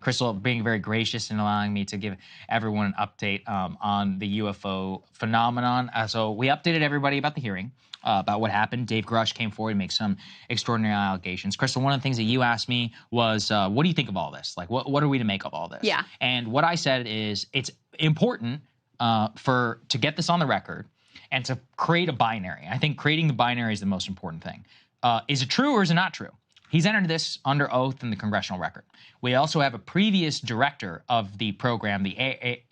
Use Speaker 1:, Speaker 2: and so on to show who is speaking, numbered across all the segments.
Speaker 1: Crystal being very gracious and allowing me to give everyone an update on the UFO phenomenon. So we updated everybody about the hearing, about what happened. Dave Grusch came forward and made some extraordinary allegations. Crystal, one of the things that you asked me was, what do you think of all this? Like, what are we to make of all this?
Speaker 2: Yeah.
Speaker 1: And what I said is it's important to get this on the record and to create a binary. I think creating the binary is the most important thing. Is it true or is it not true? He's entered this under oath in the congressional record. We also have a previous director of the program, the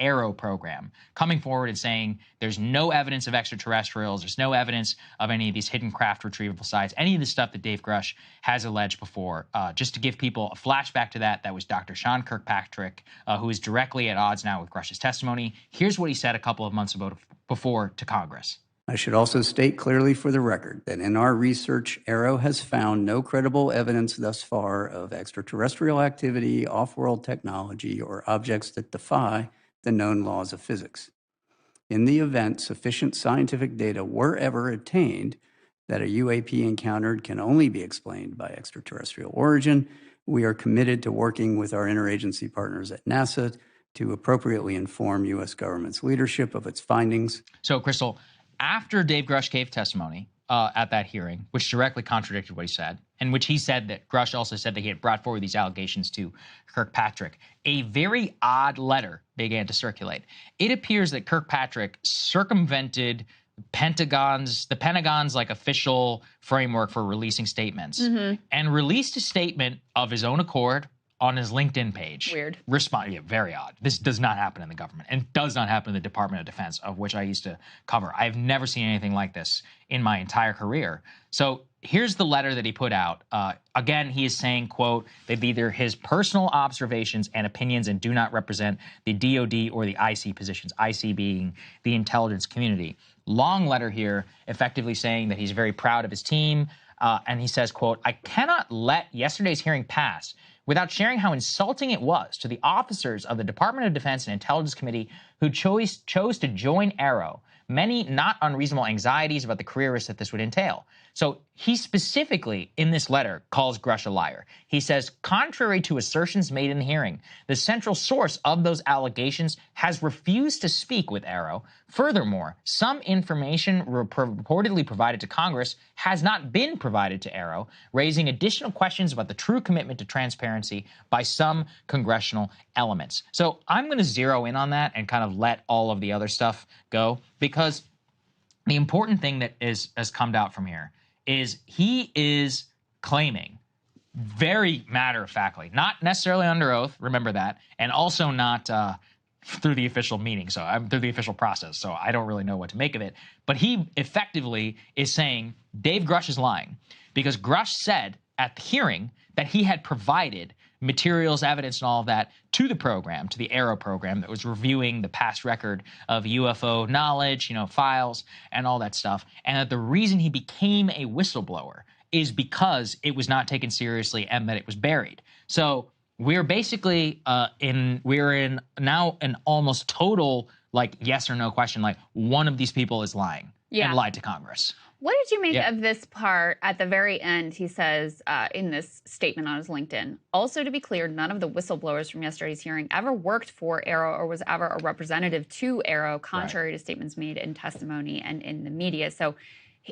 Speaker 1: AARO program, coming forward and saying there's no evidence of extraterrestrials, there's no evidence of any of these hidden craft retrievable sites, any of the stuff that Dave Grusch has alleged before. Just to give people a flashback to that, that was Dr. Sean Kirkpatrick, who is directly at odds now with Grusch's testimony. Here's what he said a couple of months before to Congress.
Speaker 3: I should also state clearly for the record that in our research, AARO has found no credible evidence thus far of extraterrestrial activity, off-world technology, or objects that defy the known laws of physics. In the event sufficient scientific data were ever attained that a UAP encountered can only be explained by extraterrestrial origin, we are committed to working with our interagency partners at NASA to appropriately inform U.S. government's leadership of its findings.
Speaker 1: So, Crystal, after Dave Grusch gave testimony at that hearing, which directly contradicted what he said, and which he said that Grusch also said that he had brought forward these allegations to Kirkpatrick, a very odd letter began to circulate. It appears that Kirkpatrick circumvented the Pentagon's like official framework for releasing statements, and released a statement of his own accord on his LinkedIn page.
Speaker 2: Weird.
Speaker 1: Yeah, very odd. This does not happen in the government and does not happen in the Department of Defense, of which I used to cover. I've never seen anything like this in my entire career. So here's the letter that he put out. Again, he is saying, quote, they're either his personal observations and opinions and do not represent the DOD or the IC positions, IC being the intelligence community. Long letter here, effectively saying that he's very proud of his team. And he says, quote, I cannot let yesterday's hearing pass without sharing how insulting it was to the officers of the Department of Defense and Intelligence Committee who chose to join AARO. Many not unreasonable anxieties about the career risk that this would entail. So he specifically, in this letter, calls Grusch a liar. He says, contrary to assertions made in the hearing, the central source of those allegations has refused to speak with AARO. Furthermore, some information reportedly provided to Congress has not been provided to AARO, raising additional questions about the true commitment to transparency by some congressional elements. So I'm going to zero in on that and kind of let all of the other stuff go, because the important thing that has come out from here is he is claiming very matter-of-factly, not necessarily under oath, remember that, and also not through the official meeting, through the official process, so I don't really know what to make of it. But he effectively is saying Dave Grusch is lying because Grusch said at the hearing that he had provided materials, evidence, and all of that to the program, to the AARO program that was reviewing the past record of UFO knowledge, files, and all that stuff, and that the reason he became a whistleblower is because it was not taken seriously and that it was buried. So we're basically we're in now an almost total like yes or no question, like one of these people is lying and lied to Congress.
Speaker 2: What did you make of this part at the very end? He says in this statement on his LinkedIn, also to be clear, none of the whistleblowers from yesterday's hearing ever worked for AARO or was ever a representative to AARO, contrary to statements made in testimony and in the media. So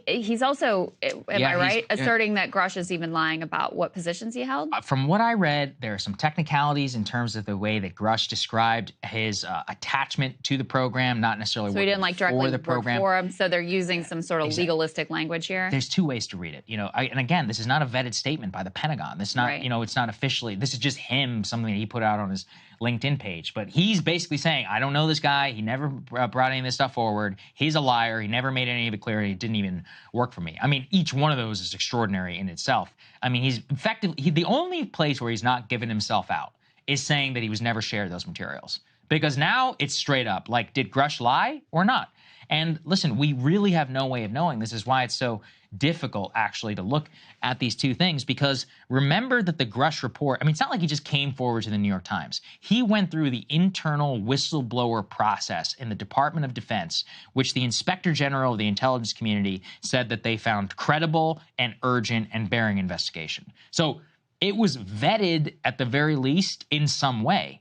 Speaker 2: he's also, am I right, asserting that Grusch is even lying about what positions he held?
Speaker 1: From what I read, there are some technicalities in terms of the way that Grusch described his attachment to the program, not necessarily
Speaker 2: so he didn't like directly
Speaker 1: the program.
Speaker 2: For him, so they're using some sort of legalistic language here?
Speaker 1: There's two ways to read it. And again, this is not a vetted statement by the Pentagon. This is not, it's not officially, this is just him, something that he put out on his LinkedIn page. But he's basically saying, I don't know this guy. He never brought any of this stuff forward. He's a liar. He never made any of it clear. He didn't even work for me. I mean, each one of those is extraordinary in itself. I mean, he's effectively, the only place where he's not given himself out is saying that he was never shared those materials. Because now it's straight up, like, did Grusch lie or not? And listen, we really have no way of knowing. This is why it's so difficult, actually, to look at these two things, because remember that the Grusch report, I mean, it's not like he just came forward to the New York Times. He went through the internal whistleblower process in the Department of Defense, which the Inspector General of the intelligence community said that they found credible and urgent and bearing investigation. So it was vetted at the very least in some way,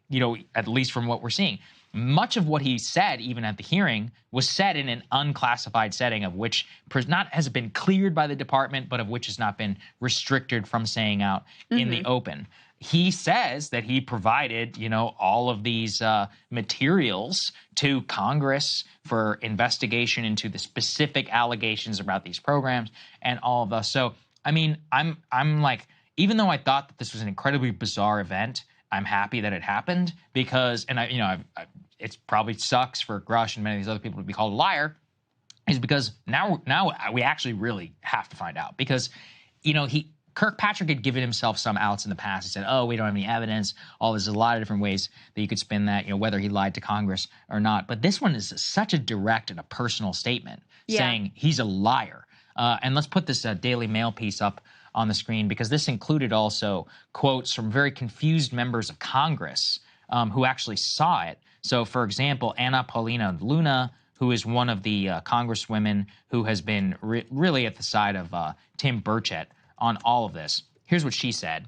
Speaker 1: at least from what we're seeing. Much of what he said, even at the hearing, was said in an unclassified setting of which not has been cleared by the department, but of which has not been restricted from saying out in the open. He says that he provided, all of these materials to Congress for investigation into the specific allegations about these programs and all of us. So, I mean, I'm like, even though I thought that this was an incredibly bizarre event, I'm happy that it happened because, and it probably sucks for Grusch and many of these other people to be called a liar, is because now we actually really have to find out because, Kirkpatrick had given himself some outs in the past. He said, oh, we don't have any evidence. There's a lot of different ways that you could spin that, whether he lied to Congress or not. But this one is such a direct and a personal statement saying he's a liar. And let's put this Daily Mail piece up on the screen because this included also quotes from very confused members of Congress who actually saw it. So, for example, Anna Paulina Luna, who is one of the congresswomen who has been really at the side of Tim Burchett on all of this. Here's what she said.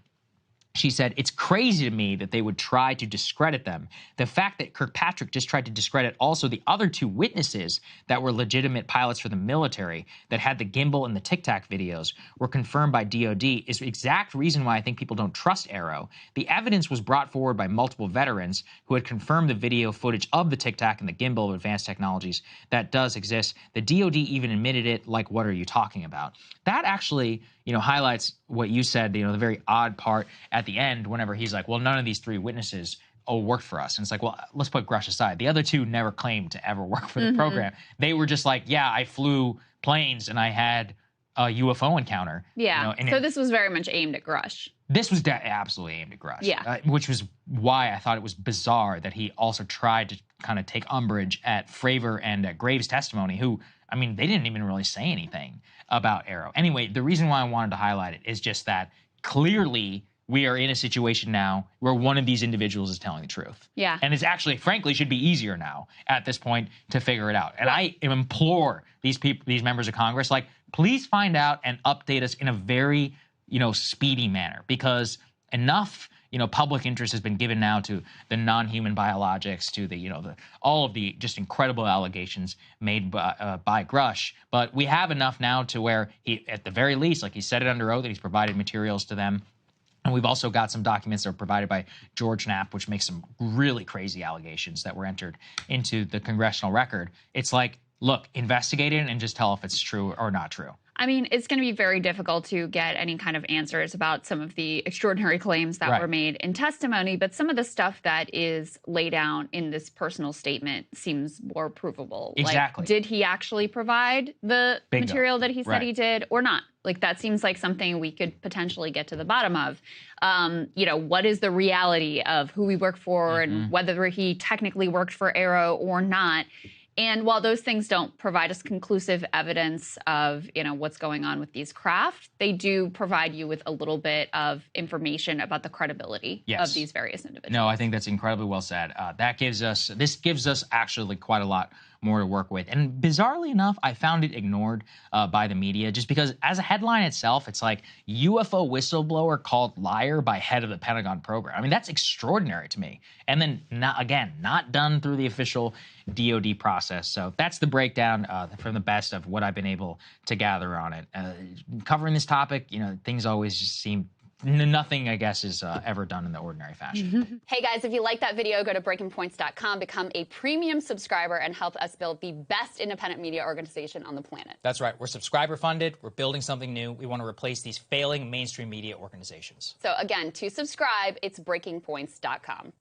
Speaker 1: She said, it's crazy to me that they would try to discredit them. The fact that Kirkpatrick just tried to discredit also the other two witnesses that were legitimate pilots for the military that had the gimbal and the Tic Tac videos were confirmed by DOD is the exact reason why I think people don't trust AARO. The evidence was brought forward by multiple veterans who had confirmed the video footage of the Tic Tac and the gimbal of advanced technologies that does exist. The DOD even admitted it, like, what are you talking about? That actually, highlights what you said, the very odd part at the end whenever he's like, well, none of these three witnesses worked for us. And it's like, well, let's put Grusch aside. The other two never claimed to ever work for the program. They were just like, yeah, I flew planes and I had a UFO encounter.
Speaker 2: Yeah, so this was very much aimed at Grusch.
Speaker 1: This was absolutely aimed at Grusch, which was why I thought it was bizarre that he also tried to kind of take umbrage at Fravor and at Graves' testimony, who, I mean, they didn't even really say anything about AARO. Anyway, the reason why I wanted to highlight it is just that clearly we are in a situation now where one of these individuals is telling the truth.
Speaker 2: Yeah.
Speaker 1: And it's actually, frankly, should be easier now at this point to figure it out. And I implore these people, these members of Congress, like, please find out and update us in a very, speedy manner, because enough, public interest has been given now to the non-human biologics, to the, all of the just incredible allegations made by Grusch. But we have enough now to where he, at the very least, like he said it under oath, that he's provided materials to them. And we've also got some documents that were provided by George Knapp, which makes some really crazy allegations that were entered into the congressional record. It's like, look, investigate it and just tell if it's true or not true.
Speaker 2: I mean, it's going to be very difficult to get any kind of answers about some of the extraordinary claims that were made in testimony, but some of the stuff that is laid out in this personal statement seems more provable.
Speaker 1: Exactly.
Speaker 2: Like, did he actually provide the material that he said he did or not? Like, that seems like something we could potentially get to the bottom of. What is the reality of who he worked for and whether he technically worked for AARO or not? And while those things don't provide us conclusive evidence of, what's going on with these craft, they do provide you with a little bit of information about the credibility of these various individuals.
Speaker 1: No, I think that's incredibly well said. This gives us actually quite a lot more to work with. And bizarrely enough, I found it ignored by the media just because as a headline itself, it's like UFO whistleblower called liar by head of the Pentagon program. I mean, that's extraordinary to me. And then not done through the official DOD process. So that's the breakdown from the best of what I've been able to gather on it. Covering this topic, things always just seem nothing, I guess, is ever done in the ordinary fashion.
Speaker 2: Hey guys, if you like that video, go to breakingpoints.com, become a premium subscriber, and help us build the best independent media organization on the planet.
Speaker 1: That's right. We're subscriber funded. We're building something new. We want to replace these failing mainstream media organizations.
Speaker 2: So again, to subscribe, it's breakingpoints.com.